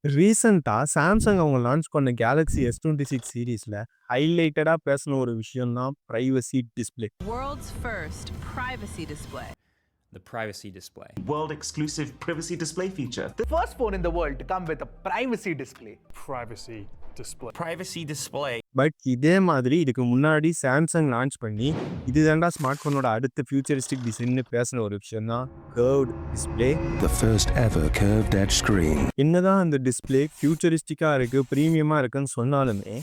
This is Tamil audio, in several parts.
ரீசென்ட்டா சாம்சங் அவங்க லான்ச் பண்ண கேலக்ஸி S26 சீரிஸ்ல ஹைலைட்டடா பேசின ஒரு விஷயம் தான் privacy display. World's first privacy display. The privacy display. World exclusive privacy display feature. The first phone in the world to come with a privacy display. Privacy display. Privacy display. But இதே மாதிரி இதுக்கு முன்னாடி சாம்சங் லான்ச் பண்ணி இதுதான்டா ஸ்மார்ட் போனோட அடுத்த ஃபியூச்சரிஸ்டிக் டிசைன்னு பேசின ஒரு விஷயம் தான் curved display. The first ever curved edge screen. என்னதான் அந்த டிஸ்ப்ளே ஃபியூச்சரிஸ்டிக்கா இருக்கு, ப்ரீமியமா இருக்குன்னு சொன்னாலுமே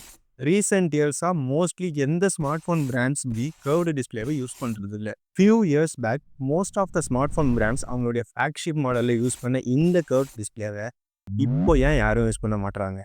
ரீசெண்ட் இயர்ஸா மோஸ்ட்லி எந்த ஸ்மார்ட் ஃபோன் பிராண்ட்ஸ் கர்வ்டு டிஸ்பிளேவை யூஸ் பண்றது இல்லை. Few years back most of the smart phone brands அவங்களுடைய ஃபிளாக்ஷிப் மாடலில் யூஸ் பண்ண இந்த கர்வ் டிஸ்பிளேவை இப்போ ஏன் யாரும் யூஸ் பண்ண மாட்டாங்க?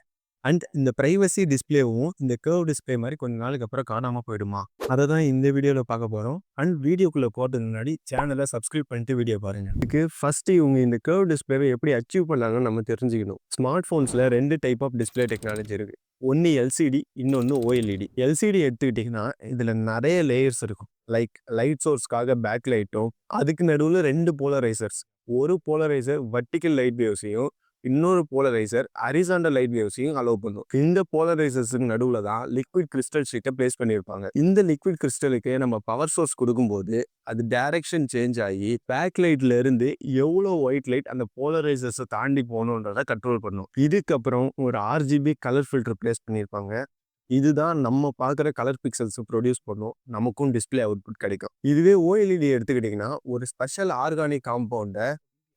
அண்ட் இந்த பிரைவசி டிஸ்பிளேவும் இந்த கர்வ் டிஸ்பிளே மாதிரி கொஞ்ச நாளுக்கு அப்புறம் காணாமல் போயிடுமா? அதை தான் இந்த வீடியோவில் பார்க்க போகிறோம். அண்ட் வீடியோக்குள்ளே போகிறதுக்கு முன்னாடி சேனலை சப்ஸ்கிரைப் பண்ணிட்டு வீடியோ பாருங்கள். இதுக்கு ஃபஸ்ட்டு இவங்க இந்த கர்வ் டிஸ்பிளேவை எப்படி அச்சீவ் பண்ணாங்கன்னு நம்ம தெரிஞ்சுக்கணும். ஸ்மார்ட் ஃபோன்ஸில் 2 டைப் ஆஃப் டிஸ்பிளே டெக்னாலஜி இருக்குது. ஒன்று எல்சிடி, இன்னொன்று ஓஎல்இடி. எல்சிடி எடுத்துக்கிட்டிங்கன்னா இதில் நிறைய லேயர்ஸ் இருக்கும். லைக் லைட் சோர்ஸ்க்காக பேக் லைட்டும், அதுக்கு நடுவில் 2 போலரைசர்ஸ். ஒரு போலரைசர் வர்டிக்கல் லைட் வேவ்ஸையும், இன்னொரு போலரைசர் ஹரிசாண்டல் லைட் வேவ்ஸையும் அலோவ் பண்ணும். இந்த போலரைசர்ஸுக்கு நடுவில் தான் லிக்விட் கிறிஸ்டல் ஷீட்டை பிளேஸ் பண்ணியிருப்பாங்க. இந்த லிக்விட் கிறிஸ்டலுக்கு நம்ம பவர் சோர்ஸ் கொடுக்கும்போது அது டைரக்ஷன் சேஞ்ச் ஆகி பேக் லைட்ல இருந்து எவ்வளோ ஒயிட் லைட் அந்த போலரைசர்ஸை தாண்டி போகணுன்றதை கண்ட்ரோல் பண்ணும். இதுக்கப்புறம் ஒரு RGB கலர் ஃபில்டர் பிளேஸ் பண்ணியிருப்பாங்க. இதுதான் நம்ம பார்க்குற கலர் பிக்சல்ஸ் ப்ரொடியூஸ் பண்ணும், நமக்கும் டிஸ்பிளே அவுட்புட் கிடைக்கும். இதுவே ஓஎல்இடி எடுத்துக்கிட்டிங்கன்னா ஒரு ஸ்பெஷல் ஆர்கானிக் காம்பவுண்டை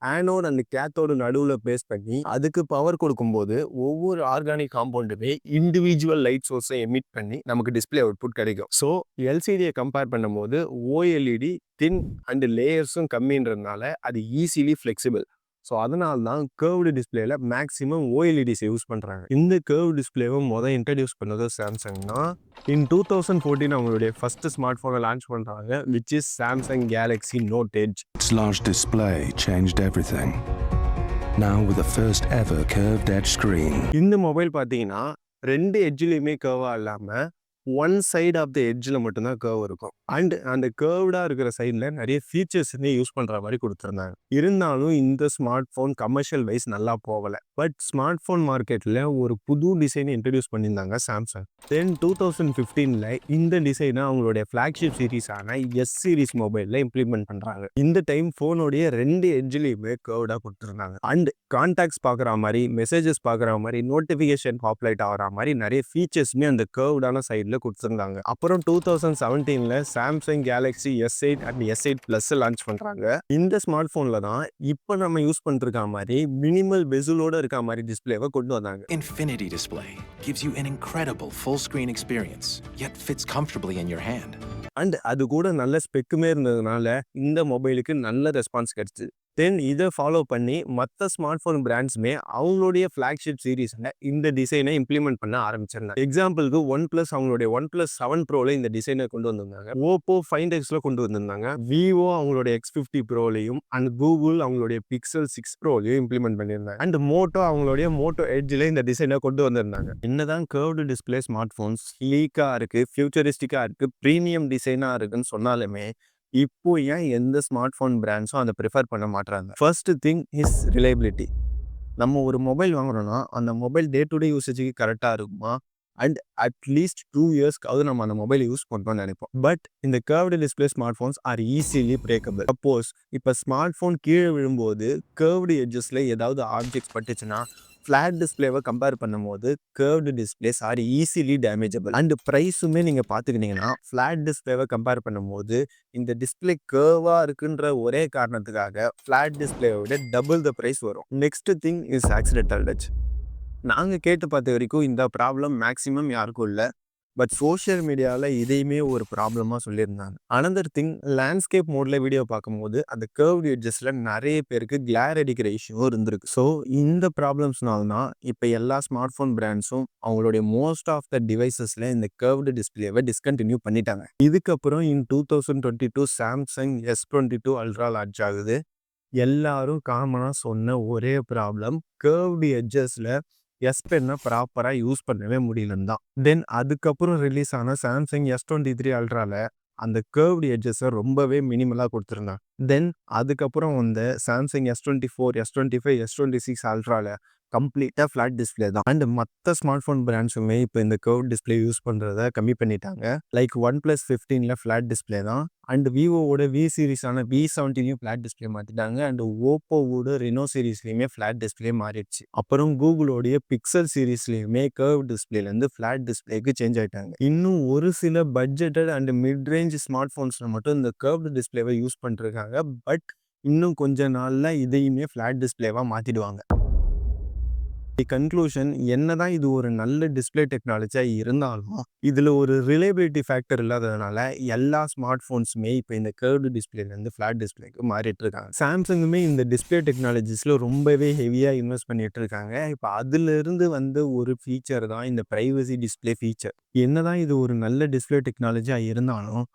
ஆனோட் அண்ட் கேத்தோடு நடுவில் பேஸ் பண்ணி அதுக்கு பவர் கொடுக்கும்போது ஒவ்வொரு ஆர்கானிக் காம்பவுண்டுமே இண்டிவிஜுவல் லைட் சோர்ஸை எமிட் பண்ணி நமக்கு டிஸ்பிளே அவுட்புட் கிடைக்கும். ஸோ எல்சிடியை கம்பேர் பண்ணும்போது ஓஎல்இடி தின் அண்ட் லேயர்ஸும் கம்மின்றதுனால அது ஈஸிலி ஃப்ளெக்சிபிள். ஸோ அதனால தான் கர்வ்டு டிஸ்பிளேல மேக்ஸிமம் ஓஎல்இடிஸ் யூஸ் பண்ணுறாங்க. இந்த கர்வ் டிஸ்பிளேவும் இன்ட்ரடியூஸ் பண்ணது சாம்சங்னா இன் 2014 அவங்களுடைய ஃபர்ஸ்ட் ஸ்மார்ட் ஃபோனை லான்ச் பண்ணுறாங்க, which is Samsung Galaxy Note edge. Its large display changed everything. Now with the first ever curved edge screen. இந்த மொபைல் பார்த்தீங்கன்னா 2 எட்ஜ்லையுமே கர்வாக இல்லாமல் ஒன் சைட் ஆஃப் த எட்ஜில் மட்டும்தான் கர்வ் இருக்கும். அண்ட் அந்த கர்வ்டாக இருக்கிற சைடில் நிறைய ஃபீச்சர்ஸ்னே யூஸ் பண்ணுற மாதிரி கொடுத்துருந்தாங்க. இருந்தாலும் இந்த ஸ்மார்ட் ஃபோன் கமர்ஷியல் வைஸ் நல்லா போகலை. பட் ஸ்மார்ட் ஃபோன் மார்க்கெட்டில் ஒரு புது டிசைனை இன்ட்ரடியூஸ் பண்ணியிருந்தாங்க சாம்சங். தென் 2015 இந்த டிசைனை அவங்களுடைய ஃப்ளாக்ஷிப் சீரீஸான எஸ் சீரீஸ் மொபைலில் இம்ப்ளிமெண்ட் பண்ணுறாங்க. இந்த டைம் ஃபோனுடைய 2 எட்ஜ்லேயுமே கர்வ்டாக கொடுத்துருந்தாங்க. அண்ட் கான்டாக்ட்ஸ் பார்க்குற மாதிரி, மெசேஜஸ் பார்க்குற மாதிரி, நோட்டிஃபிகேஷன் பாப்புலேட் ஆகிற மாதிரி நிறைய ஃபீச்சர்ஸுமே அந்த கர்வ்டான சைடில் கொடுத்துருந்தாங்க. அப்புறம் 2017 Samsung Galaxy S8 and S8 Plus launch பண்றாங்க. இந்த ஸ்மார்ட் போன்ல தான் இப்போ நம்ம யூஸ் பண்ணிருக்க மாதிரி மினிமல் பெசிலோட இருக்க மாதிரி டிஸ்பிளேவை கொண்டு வந்தாங்க. Infinity Display gives you an incredible full screen experience, yet fits comfortably in your hand. And அது கூட நல்ல ஸ்பெக்குமே இருந்ததுனால இந்த மொபைலுக்கு நல்ல ரெஸ்பான்ஸ் கிடைச்சு. தென் இதை ஃபாலோ பண்ணி மற்ற ஸ்மார்ட் ஃபோன் பிராண்ட்ஸுமே அவங்களுடைய ஃப்ளாக்ஷிப் சீரீஸில் இந்த டிசைனை இம்ப்ளிமெண்ட் பண்ண ஆரம்பிச்சிருந்தாங்க. எக்ஸாம்பிளுக்கு OnePlus அவங்களுடைய OnePlus 7 Proல இந்த டிசைனை கொண்டு வந்திருந்தாங்க. ஓப்போ Find Xல கொண்டு வந்திருந்தாங்க. விவோ அவங்களுடைய X50 Proலையும் அண்ட் கூகுள் அவங்களுடைய Pixel 6 Proலையும் இம்ப்ளிமெண்ட் பண்ணியிருந்தாங்க. அண்ட் மோட்டோ அவங்களுடைய மோட்டோ எட்ஜில் இந்த டிசைனை கொண்டு வந்திருந்தாங்க. என்னதான் கர்வ்டு டிஸ்பிளே ஸ்மார்ட் ஃபோன்ஸ் ஸ்லீக்காக இருக்குது, ஃபியூச்சரிஸ்டிக்காக இருக்குது, ப்ரீமியம் டிசைனாக இருக்குன்னு சொன்னாலுமே இப்போ ஏன் எந்த ஸ்மார்ட் ஃபோன் பிராண்ட்ஸும் அதை ப்ரிஃபர் பண்ண மாட்டாங்க? First thing is reliability. நம்ம ஒரு மொபைல் வாங்குறோம்னா அந்த மொபைல் டே டு டே யூசேஜுக்கு கரெக்டாக இருக்குமா? அண்ட் அட்லீஸ்ட் 2 இயர்ஸ்க்காவது நம்ம அந்த மொபைல் யூஸ் பண்ணணும்னு நினைப்போம். பட் இந்த curved display smart phones are easily breakable. Suppose இப்போ ஸ்மார்ட் ஃபோன் கீழே விழும்போது கர்வ்டு எட்ஜஸில் ஏதாவது ஆப்ஜெக்ட்ஸ் பட்டுச்சுன்னா ஃப்ளாட் டிஸ்பிளேவை கம்பேர் பண்ணும்போது curved displays are easily damageable. And ப்ரைஸுமே நீங்கள் பார்த்துக்கிட்டிங்கன்னா ஃப்ளாட் டிஸ்பிளேவை கம்பேர் பண்ணும்போது இந்த டிஸ்பிளே கர்வாக இருக்குன்ற ஒரே காரணத்துக்காக ஃப்ளாட் டிஸ்பிளேவை விட டபுள் த ப்ரைஸ் வரும். Next thing is accidental touch. நாங்கள் கேட்டு பார்த்த வரைக்கும் இந்த ப்ராப்ளம் மேக்ஸிமம் யாருக்கும் இல்லை. பட் சோஷியல் மீடியாவில் இதையுமே ஒரு ப்ராப்ளமாக சொல்லியிருந்தாங்க. அனதர் திங், லேண்ட்ஸ்கேப் மோடில் வீடியோ பார்க்கும்போது அந்த கர்வ்டு எட்ஜஸில் நிறைய பேருக்கு கிளார் அடிக்கிற இஷ்யூவும் இருந்திருக்கு. ஸோ இந்த ப்ராப்ளம்ஸ்னால தான் இப்போ எல்லா ஸ்மார்ட் ஃபோன் பிராண்ட்ஸும் அவங்களுடைய மோஸ்ட் ஆஃப் த டிவைசஸில் இந்த கர்வ்டு டிஸ்பிளேவை டிஸ்கண்டினியூ பண்ணிட்டாங்க. இதுக்கப்புறம் இன் 2022 சாம்சங் S22 Ultra லான்ச் ஆகுது. எல்லாரும் காமனாக சொன்ன ஒரே ப்ராப்ளம் கர்வ்டு எட்ஜஸில் எஸ் பென்னை ப்ராப்பராக யூஸ் பண்ணவே முடியலன்னு தான். தென் அதுக்கப்புறம் ரிலீஸ் ஆன சாம்சங் S23 Ultraல அந்த கர்வ்டு எட்ஜஸை ரொம்பவே மினிமலாக கொடுத்துருந்தாங்க. தென் அதுக்கப்புறம் சாம்சங் S24, S25, S26 Ultraல கம்ப்ளீட்டாக ஃப்ளாட் டிஸ்பிளே தான். அண்ட் மற்ற ஸ்மார்ட் ஃபோன் பிராண்ட்ஸுமே இப்போ இந்த கர்வ் டிஸ்பிளே யூஸ் பண்ணுறத கம்மி பண்ணிட்டாங்க. லைக் OnePlus 15ல் ஃப்ளாட் டிஸ்பிளே தான். அண்ட் விவோவோட வி சீரிஸான V70யும் ஃப்ளாட் டிஸ்பிளே மாற்றிட்டாங்க. அண்ட் ஓப்போவோட ரெனோ சீரிஸ்லையுமே ஃப்ளாட் டிஸ்பிளே மாறிடுச்சு. அப்புறம் கூகுளோடைய பிக்சல் சீரிஸ்லையுமே கர்வ் டிஸ்பிளேலேருந்து ஃப்ளாட் டிஸ்பிளேக்கு சேஞ்ச் ஆகிட்டாங்க. இன்னும் ஒரு சில budgeted and mid range smart ஃபோன்ஸில் மட்டும் இந்த கர்வ்டு டிஸ்பிளேவை யூஸ் பண்ணிருக்காங்க. பட் இன்னும் கொஞ்ச நாளில் இதையுமே ஃப்ளாட் டிஸ்பிளேவாக மாற்றிடுவாங்க. கன்க்ளூஷன் என்னதான் இது ஒரு நல்ல டிஸ்பிளே டெக்னாலஜியாக இருந்தாலும் இதில் ஒரு ரிலையபிலிட்டி ஃபேக்டர் இல்லாததுனால எல்லா ஸ்மார்ட் ஃபோன்ஸுமே இப்போ இந்த கர்வ்டு டிஸ்பிளேலேருந்து ஃப்ளாட் டிஸ்பிளேக்கு மாறிட்டு இருக்காங்க. சாம்சங்குமே இந்த டிஸ்பிளே டெக்னாலஜிஸில் ரொம்பவே ஹெவியாக இன்வெஸ்ட் பண்ணிட்டு இருக்காங்க. இப்போ அதிலிருந்து வந்த ஒரு ஃபீச்சர் தான் இந்த ப்ரைவசி டிஸ்பிளே ஃபீச்சர். என்னதான் இது ஒரு நல்ல டிஸ்பிளே டெக்னாலஜியாக இருந்தாலும்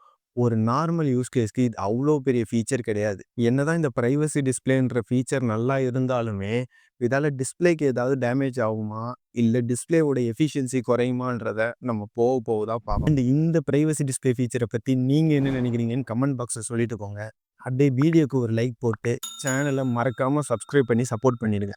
ஒரு நார்மல் யூஸ் கேஸ்க்கு இது அவ்வளோ பெரிய ஃபீச்சர் கிடையாது. என்னதான் இந்த ப்ரைவசி டிஸ்பிளேன்ற ஃபீச்சர் நல்லா இருந்தாலுமே இதால் டிஸ்பிளேக்கு ஏதாவது டேமேஜ் ஆகுமா இல்லை டிஸ்பிளேவோட எஃபிஷியன்சி குறையுமான்றத நம்ம போக போக தான் பார்ப்போம். அண்ட் இந்த ப்ரைவசி டிஸ்பிளே ஃபீச்சரை பற்றி நீங்கள் என்ன நினைக்கிறீங்கன்னு கமெண்ட் பாக்ஸில் சொல்லிட்டு போங்க. அப்படியே வீடியோக்கு ஒரு லைக் போட்டு சேனலை மறக்காமல் சப்ஸ்கிரைப் பண்ணி சப்போர்ட் பண்ணிடுங்க.